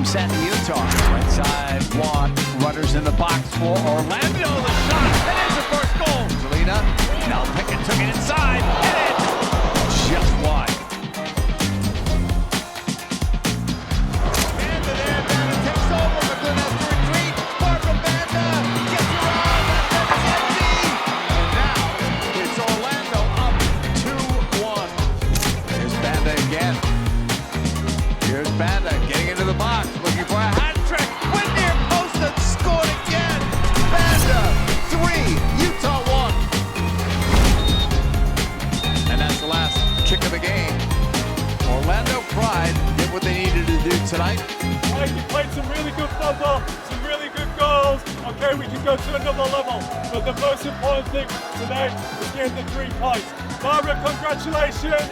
set in Utah. Right side, one. Runners in the box for Orlando. The shot. And there's the first goal. Zelina. Now Pickett took it inside. And it just wide. Banda there. Banda takes over. McGlynn has to retreat. Far from Banda. Gets around. And that's empty. And now it's Orlando up 2-1. Here's Banda again. Here's Banda getting into the box, looking for a hat trick. Went near post and scored again. Banda 3, Utah 1. And that's the last kick of the game. Orlando Pride did what they needed to do tonight. Mike, you played some really good football, some really good goals. Okay, we can go to another level. But the most important thing today is getting the 3 points. Barbara, congratulations.